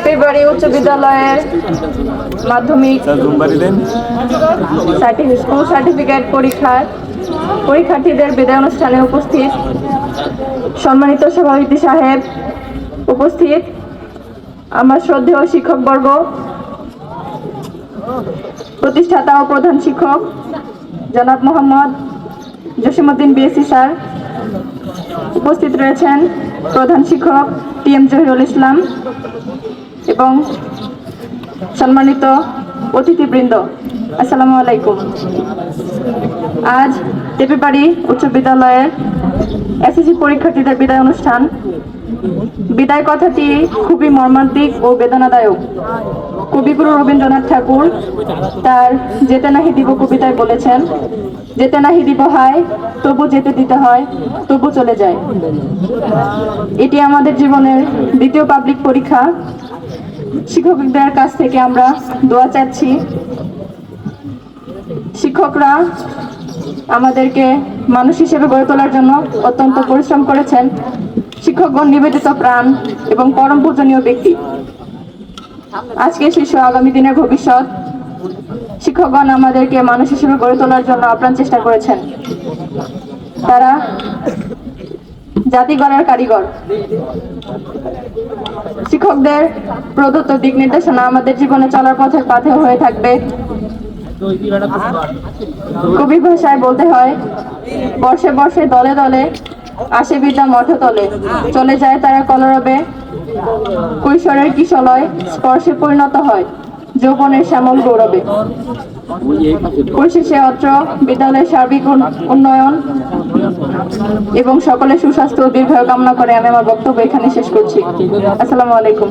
টেপিবাড়ি উচ্চ বিদ্যালয়ের মাধ্যমিক স্কুল সার্টিফিকেট পরীক্ষার্থীদের বিদায় অনুষ্ঠানে উপস্থিত সম্মানিত সভাপতি সাহেব, উপস্থিত আমার শ্রদ্ধেয় শিক্ষকবর্গ, প্রতিষ্ঠাতা ও প্রধান শিক্ষক জনাব মোহাম্মদ জসিমউদ্দিন বিএসসি স্যার, উপস্থিত রয়েছেন প্রধান শিক্ষক টিএম জহিরুল ইসলাম এবং সম্মানিত অতিথিবৃন্দ, আসসালামু আলাইকুম। আজ টেপিবাড়ি উচ্চ বিদ্যালয়ের এসএসসি পরীক্ষার্থীদের বিদায় অনুষ্ঠান। বিদায় কথাটি খুবই মর্মান্তিক ও বেদনাদায়ক। কবিগুরু রবীন্দ্রনাথ ঠাকুর তার যেতে নাহি দিব কবিতায় বলেছেন, যেতে নাহি দিব হায় তবু যেতে দিতে হয়, তবু চলে যায়। এটি আমাদের জীবনের দ্বিতীয় পাবলিক পরীক্ষা। শিক্ষকদের কাছ থেকে আমরা দোয়া চাচ্ছি। শিক্ষকরা আমাদেরকে মানুষ হিসেবে গড়ে তোলার জন্য অত্যন্ত পরিশ্রম করেছেন। শিক্ষকগণ নিবেদিত প্রাণ এবং পরম পূজনীয় ব্যক্তি। আজকে শিশু আগামী দিনের ভবিষ্যৎ। শিক্ষকগণ আমাদেরকে মানুষ হিসেবে গড়ে তোলার জন্য আপ্রাণ চেষ্টা করেছেন। তারা জাতি গড়ার কারিগর। শিক্ষকদের প্রদত্ত দিক নির্দেশনা আমাদের জীবনে চলার পথের পাথেয় হয়ে থাকবে। কবি ভাষায় বলতে হয়, বর্ষে বর্ষে দলে দলে আসে বিদ্যা মঠতলে, চলে যায় তারা কলরবে, কৈশোরের কিশলয় স্পর্শে পরিণত হয় যৌবনের শ্যামল গৌরবে। পরিশেষে অত্র বিদ্যালয়ের সার্বিক উন্নয়ন এবং সকলের সুস্বাস্থ্য ও দীর্ঘায়ু কামনা করে আমি আমার বক্তব্য এখানে শেষ করছি। আসসালামু আলাইকুম।